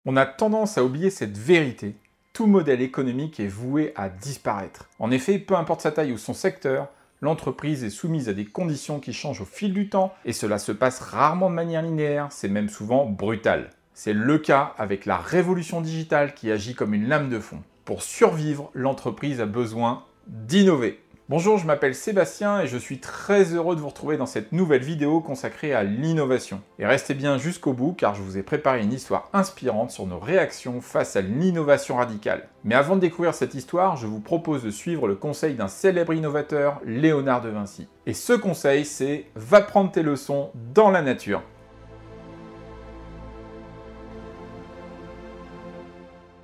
On a tendance à oublier cette vérité. Tout modèle économique est voué à disparaître. En effet, peu importe sa taille ou son secteur, l'entreprise est soumise à des conditions qui changent au fil du temps et cela se passe rarement de manière linéaire, c'est même souvent brutal. C'est le cas avec la révolution digitale qui agit comme une lame de fond. Pour survivre, l'entreprise a besoin d'innover. Bonjour, je m'appelle Sébastien et je suis très heureux de vous retrouver dans cette nouvelle vidéo consacrée à l'innovation. Et restez bien jusqu'au bout car je vous ai préparé une histoire inspirante sur nos réactions face à l'innovation radicale. Mais avant de découvrir cette histoire, je vous propose de suivre le conseil d'un célèbre innovateur, Léonard de Vinci. Et ce conseil, c'est « Va prendre tes leçons dans la nature ».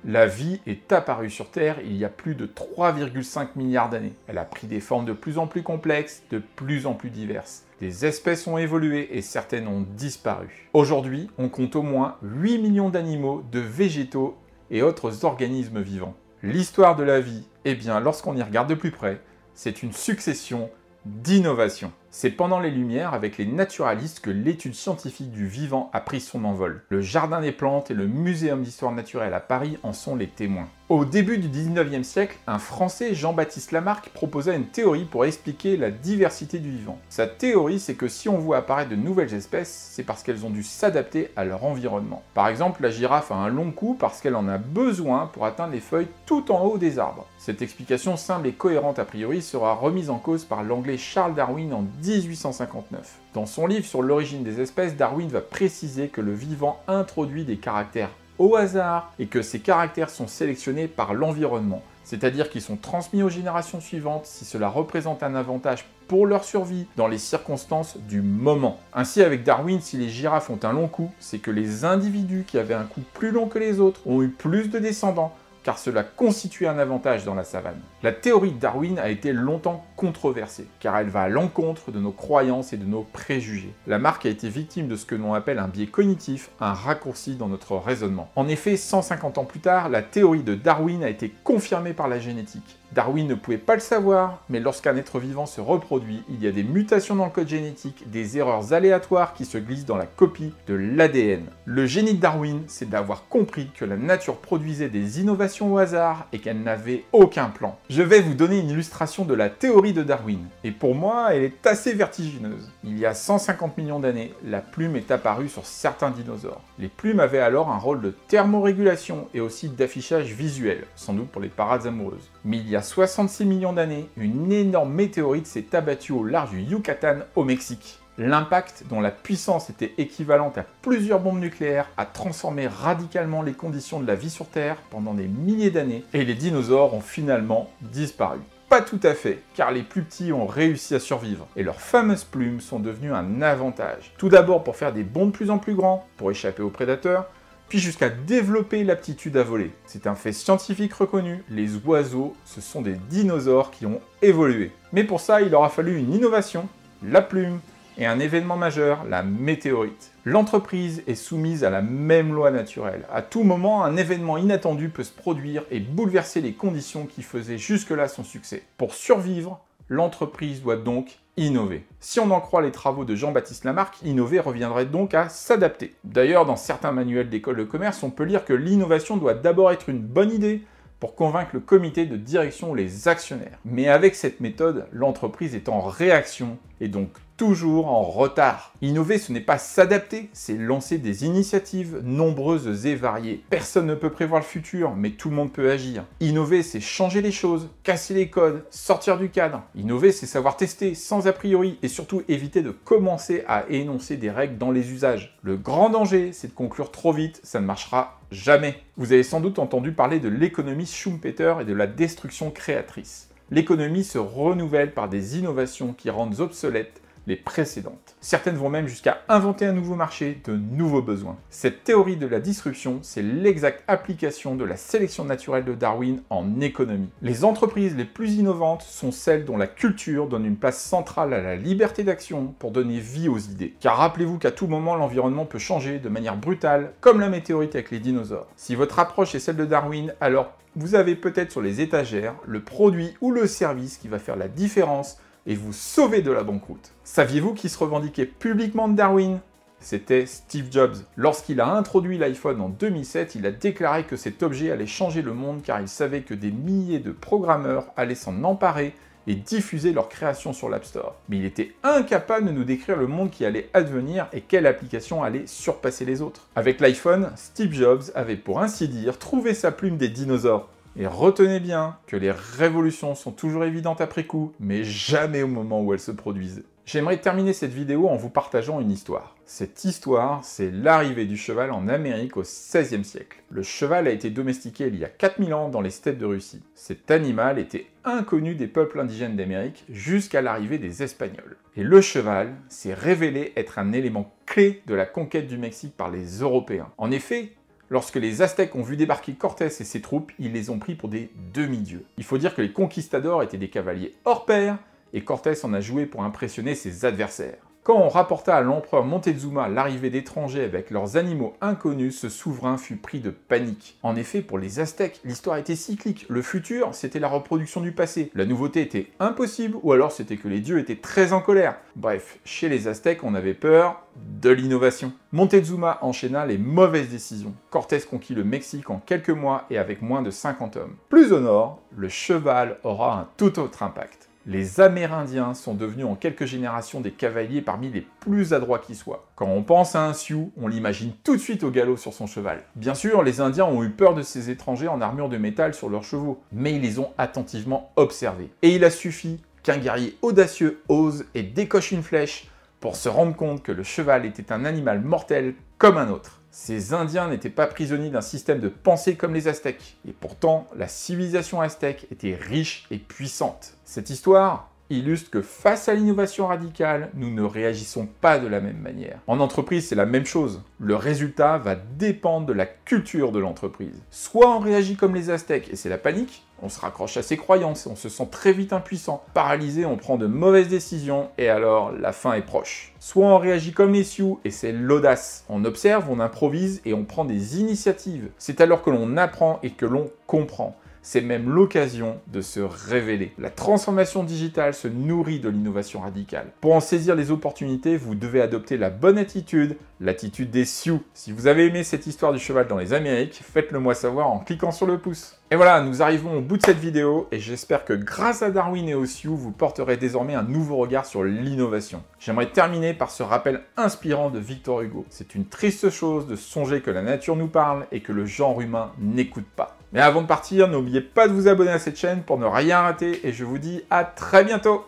La vie est apparue sur Terre il y a plus de 3,5 milliards d'années. Elle a pris des formes de plus en plus complexes, de plus en plus diverses. Des espèces ont évolué et certaines ont disparu. Aujourd'hui, on compte au moins 8 millions d'animaux, de végétaux et autres organismes vivants. L'histoire de la vie, eh bien, lorsqu'on y regarde de plus près, c'est une succession d'innovations. C'est pendant les Lumières, avec les naturalistes, que l'étude scientifique du vivant a pris son envol. Le Jardin des Plantes et le Muséum d'Histoire Naturelle à Paris en sont les témoins. Au début du 19e siècle, un Français, Jean-Baptiste Lamarck, proposa une théorie pour expliquer la diversité du vivant. Sa théorie, c'est que si on voit apparaître de nouvelles espèces, c'est parce qu'elles ont dû s'adapter à leur environnement. Par exemple, la girafe a un long cou parce qu'elle en a besoin pour atteindre les feuilles tout en haut des arbres. Cette explication simple et cohérente a priori sera remise en cause par l'anglais Charles Darwin en 1859. Dans son livre sur l'origine des espèces, Darwin va préciser que le vivant introduit des caractères au hasard et que ces caractères sont sélectionnés par l'environnement, c'est-à-dire qu'ils sont transmis aux générations suivantes si cela représente un avantage pour leur survie dans les circonstances du moment. Ainsi, avec Darwin, si les girafes ont un long cou, c'est que les individus qui avaient un cou plus long que les autres ont eu plus de descendants, car cela constitue un avantage dans la savane. La théorie de Darwin a été longtemps controversée, car elle va à l'encontre de nos croyances et de nos préjugés. Lamarck a été victime de ce que l'on appelle un biais cognitif, un raccourci dans notre raisonnement. En effet, 150 ans plus tard, la théorie de Darwin a été confirmée par la génétique. Darwin ne pouvait pas le savoir, mais lorsqu'un être vivant se reproduit, il y a des mutations dans le code génétique, des erreurs aléatoires qui se glissent dans la copie de l'ADN. Le génie de Darwin, c'est d'avoir compris que la nature produisait des innovations au hasard et qu'elle n'avait aucun plan. Je vais vous donner une illustration de la théorie de Darwin, et pour moi, elle est assez vertigineuse. Il y a 150 millions d'années, la plume est apparue sur certains dinosaures. Les plumes avaient alors un rôle de thermorégulation et aussi d'affichage visuel, sans doute pour les parades amoureuses. Mais il y a 66 millions d'années, une énorme météorite s'est abattue au large du Yucatan au Mexique. L'impact, dont la puissance était équivalente à plusieurs bombes nucléaires, a transformé radicalement les conditions de la vie sur Terre pendant des milliers d'années, et les dinosaures ont finalement disparu. Pas tout à fait, car les plus petits ont réussi à survivre, et leurs fameuses plumes sont devenues un avantage. Tout d'abord pour faire des bonds de plus en plus grands, pour échapper aux prédateurs, puis jusqu'à développer l'aptitude à voler. C'est un fait scientifique reconnu, les oiseaux, ce sont des dinosaures qui ont évolué. Mais pour ça, il aura fallu une innovation, la plume, et un événement majeur, la météorite. L'entreprise est soumise à la même loi naturelle. À tout moment, un événement inattendu peut se produire et bouleverser les conditions qui faisaient jusque-là son succès. Pour survivre, l'entreprise doit donc innover. Si on en croit les travaux de Jean-Baptiste Lamarck, innover reviendrait donc à s'adapter. D'ailleurs, dans certains manuels d'école de commerce, on peut lire que l'innovation doit d'abord être une bonne idée pour convaincre le comité de direction ou les actionnaires. Mais avec cette méthode, l'entreprise est en réaction et donc toujours en retard. Innover, ce n'est pas s'adapter, c'est lancer des initiatives nombreuses et variées. Personne ne peut prévoir le futur, mais tout le monde peut agir. Innover, c'est changer les choses, casser les codes, sortir du cadre. Innover, c'est savoir tester sans a priori et surtout éviter de commencer à énoncer des règles dans les usages. Le grand danger, c'est de conclure trop vite, ça ne marchera jamais. Vous avez sans doute entendu parler de l'économie Schumpeter et de la destruction créatrice. L'économie se renouvelle par des innovations qui rendent obsolètes les précédentes. Certaines vont même jusqu'à inventer un nouveau marché, de nouveaux besoins. Cette théorie de la disruption, c'est l'exacte application de la sélection naturelle de Darwin en économie. Les entreprises les plus innovantes sont celles dont la culture donne une place centrale à la liberté d'action pour donner vie aux idées. Car rappelez-vous qu'à tout moment, l'environnement peut changer de manière brutale, comme la météorite avec les dinosaures. Si votre approche est celle de Darwin, alors vous avez peut-être sur les étagères le produit ou le service qui va faire la différence et vous sauver de la banqueroute. Saviez-vous qu'il se revendiquait publiquement de Darwin? c'était Steve Jobs. Lorsqu'il a introduit l'iPhone en 2007, il a déclaré que cet objet allait changer le monde car il savait que des milliers de programmeurs allaient s'en emparer et diffuser leur création sur l'App Store. Mais il était incapable de nous décrire le monde qui allait advenir et quelle application allait surpasser les autres. Avec l'iPhone, Steve Jobs avait pour ainsi dire trouvé sa plume des dinosaures. Et retenez bien que les révolutions sont toujours évidentes après coup, mais jamais au moment où elles se produisent. J'aimerais terminer cette vidéo en vous partageant une histoire. Cette histoire, c'est l'arrivée du cheval en Amérique au XVIe siècle. Le cheval a été domestiqué il y a 4000 ans dans les steppes de Russie. Cet animal était inconnu des peuples indigènes d'Amérique jusqu'à l'arrivée des Espagnols. Et le cheval s'est révélé être un élément clé de la conquête du Mexique par les Européens. En effet, lorsque les Aztèques ont vu débarquer Cortés et ses troupes, ils les ont pris pour des demi-dieux. Il faut dire que les conquistadors étaient des cavaliers hors pair, et Cortés en a joué pour impressionner ses adversaires. Quand on rapporta à l'empereur Montezuma l'arrivée d'étrangers avec leurs animaux inconnus, ce souverain fut pris de panique. En effet, pour les Aztèques, l'histoire était cyclique. Le futur, c'était la reproduction du passé. La nouveauté était impossible, ou alors c'était que les dieux étaient très en colère. Bref, chez les Aztèques, on avait peur de l'innovation. Montezuma enchaîna les mauvaises décisions. Cortés conquit le Mexique en quelques mois et avec moins de 50 hommes. Plus au nord, le cheval aura un tout autre impact. Les Amérindiens sont devenus en quelques générations des cavaliers parmi les plus adroits qui soient. Quand on pense à un Sioux, on l'imagine tout de suite au galop sur son cheval. Bien sûr, les Indiens ont eu peur de ces étrangers en armure de métal sur leurs chevaux, mais ils les ont attentivement observés. Et il a suffi qu'un guerrier audacieux ose et décoche une flèche pour se rendre compte que le cheval était un animal mortel comme un autre. Ces Indiens n'étaient pas prisonniers d'un système de pensée comme les Aztèques. Et pourtant, la civilisation aztèque était riche et puissante. Cette histoire illustre que face à l'innovation radicale, nous ne réagissons pas de la même manière. En entreprise, c'est la même chose. Le résultat va dépendre de la culture de l'entreprise. Soit on réagit comme les Aztèques et c'est la panique, on se raccroche à ses croyances, on se sent très vite impuissant. Paralysé, on prend de mauvaises décisions et alors la fin est proche. Soit on réagit comme les Sioux et c'est l'audace. On observe, on improvise et on prend des initiatives. C'est alors que l'on apprend et que l'on comprend. C'est même l'occasion de se révéler. La transformation digitale se nourrit de l'innovation radicale. Pour en saisir les opportunités, vous devez adopter la bonne attitude, l'attitude des Sioux. Si vous avez aimé cette histoire du cheval dans les Amériques, faites-le moi savoir en cliquant sur le pouce. Et voilà, nous arrivons au bout de cette vidéo et j'espère que grâce à Darwin et aux Sioux, vous porterez désormais un nouveau regard sur l'innovation. J'aimerais terminer par ce rappel inspirant de Victor Hugo. C'est une triste chose de songer que la nature nous parle et que le genre humain n'écoute pas. Mais avant de partir, n'oubliez pas de vous abonner à cette chaîne pour ne rien rater et je vous dis à très bientôt!